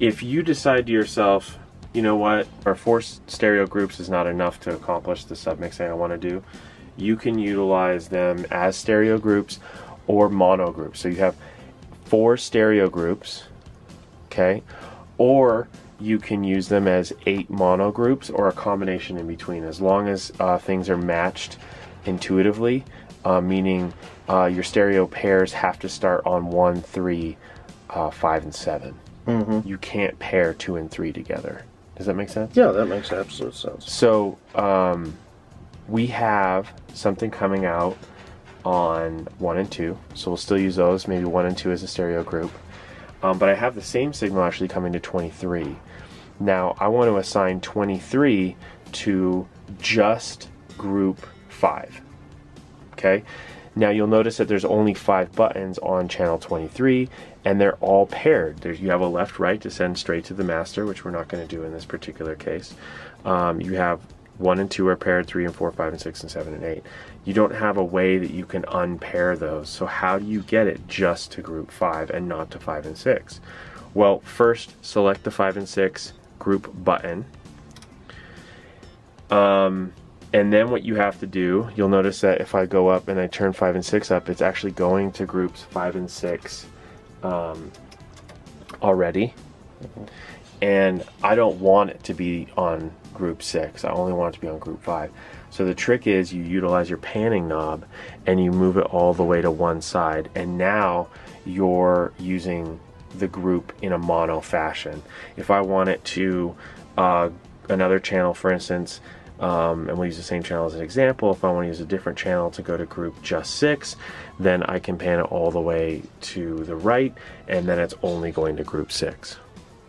if you decide to yourself, you know what, our 4 stereo groups is not enough to accomplish the submixing I want to do, you can utilize them as stereo groups or mono groups. So you have 4 stereo groups, okay, or you can use them as 8 mono groups or a combination in between, as long as things are matched intuitively, meaning your stereo pairs have to start on 1, 3, 5, and 7. You can't pair 2 and 3 together. Does that make sense? Yeah, that makes absolute sense. So we have something coming out on 1 and 2, so we'll still use those, maybe 1 and 2 as a stereo group. But I have the same signal actually coming to 23. Now I want to assign 23 to just group 5. Okay? Now you'll notice that there's only 5 buttons on channel 23, and they're all paired. You have a left-right to send straight to the master, which we're not going to do in this particular case. You have 1 and 2 are paired, 3 and 4, 5 and 6 and 7 and 8. You don't have a way that you can unpair those. So how do you get it just to group 5 and not to 5 and 6? Well, first select the 5 and 6 group button. And then what you have to do, you'll notice that if I go up and I turn 5 and 6 up, it's actually going to groups 5 and 6 already. And I don't want it to be on group 6. I only want it to be on group 5. So the trick is you utilize your panning knob and you move it all the way to one side, and now you're using the group in a mono fashion. If I want it to another channel, for instance, and we'll use the same channel as an example, if I want to use a different channel to go to group just 6, then I can pan it all the way to the right, and then it's only going to group 6.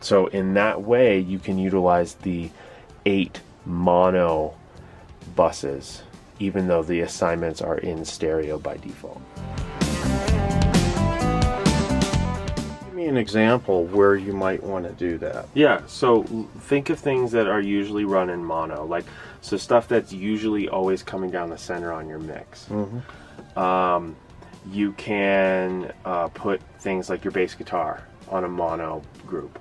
So in that way you can utilize the 8 mono buses, even though the assignments are in stereo by default. Give me an example where you might want to do that. Yeah, so think of things that are usually run in mono, like so stuff that's usually always coming down the center on your mix. You can put things like your bass guitar on a mono group.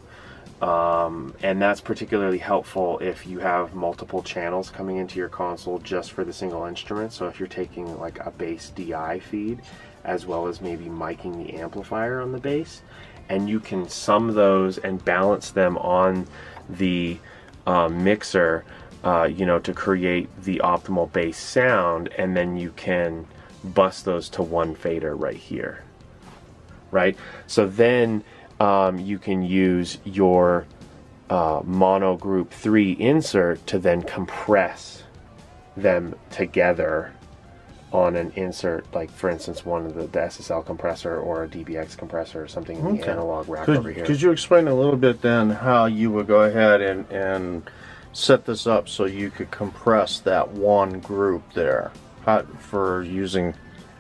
And that's particularly helpful if you have multiple channels coming into your console just for the single instrument. So if you're taking like a bass DI feed as well as maybe miking the amplifier on the bass, and you can sum those and balance them on the mixer, you know, to create the optimal bass sound, and then you can bus those to one fader right here, right? So then you can use your mono group 3 insert to then compress them together on an insert, like for instance one of the SSL compressor or a DBX compressor or something in the analog rack over here. Could you explain a little bit then how you would go ahead and set this up so you could compress that one group there for using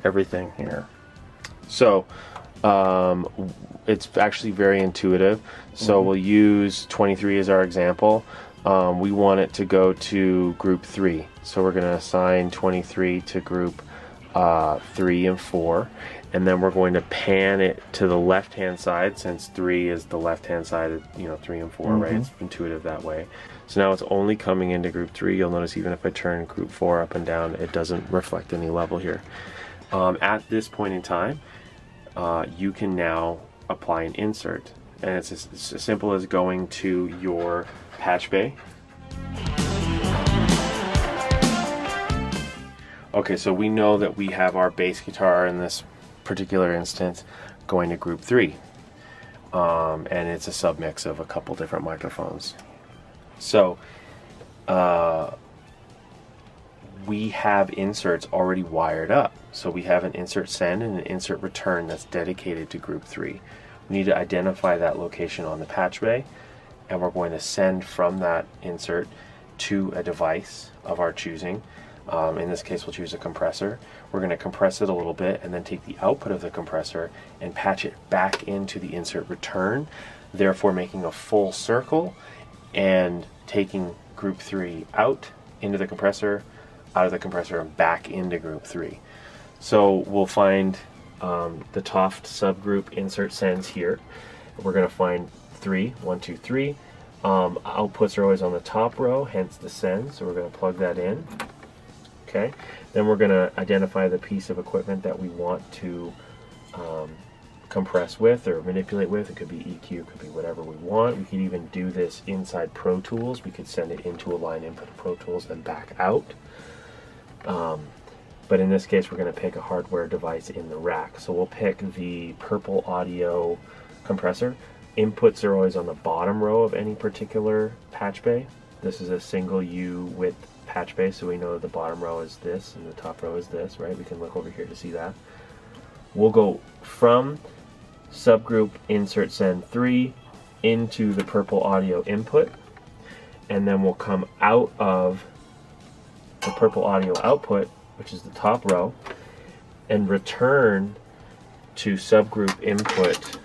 everything here? So it's actually very intuitive. So we'll use 23 as our example. We want it to go to group 3, so we're going to assign 23 to group 3 and 4, and then we're going to pan it to the left hand side, since 3 is the left hand side of, you know, 3 and 4, right? It's intuitive that way. So now it's only coming into group 3. You'll notice even if I turn group 4 up and down, it doesn't reflect any level here. At this point in time, you can now apply an insert, and it's as simple as going to your PATCHBAY. Okay, so we know that we have our bass guitar in this particular instance going to group 3, and it's a submix of a couple different microphones. So we have inserts already wired up. So we have an insert send and an insert return that's dedicated to group 3. We need to identify that location on the PATCHBAY, and we're going to send from that insert to a device of our choosing. In this case we'll choose a compressor. We're going to compress it a little bit and then take the output of the compressor and patch it back into the insert return, therefore making a full circle and taking group 3 out into the compressor, out of the compressor, and back into group 3. So we'll find the Toft subgroup insert sends here. We're going to find 3, 1, 2, 3. Outputs are always on the top row, hence the send, so we're going to plug that in. Okay, then we're going to identify the piece of equipment that we want to compress with or manipulate with. It could be EQ, it could be whatever we want. We could even do this inside Pro Tools. We could send it into a line input of Pro Tools, then back out. But in this case, we're going to pick a hardware device in the rack. So we'll pick the Purple Audio compressor. Inputs are always on the bottom row of any particular patch bay. This is a single U width patch bay, so we know that the bottom row is this and the top row is this, right? We can look over here to see that. We'll go from subgroup insert send 3 into the Purple Audio input, and then we'll come out of the Purple Audio output, which is the top row, and return to subgroup input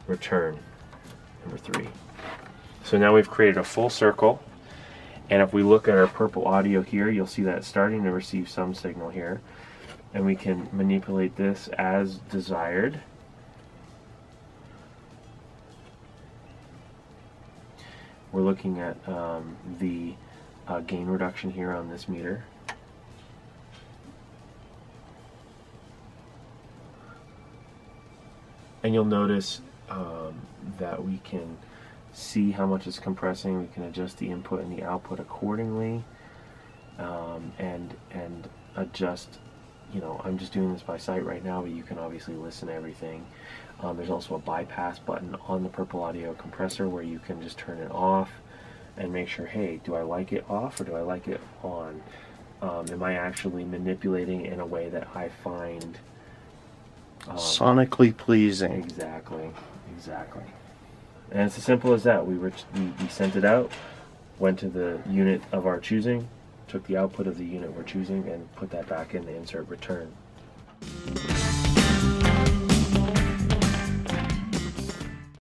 return number 3. So now we've created a full circle, and if we look at our Purple Audio here, you'll see that it's starting to receive some signal here, and we can manipulate this as desired. We're looking at the gain reduction here on this meter. And you'll notice that we can see how much it's compressing. We can adjust the input and the output accordingly, and adjust. You know, I'm just doing this by sight right now, but you can obviously listen to everything. There's also a bypass button on the Purple Audio compressor where you can just turn it off and make sure, hey, do I like it off or do I like it on? Am I actually manipulating in a way that I find sonically pleasing? Exactly. And it's as simple as that. We sent it out, went to the unit of our choosing, took the output of the unit we're choosing, and put that back in the insert return.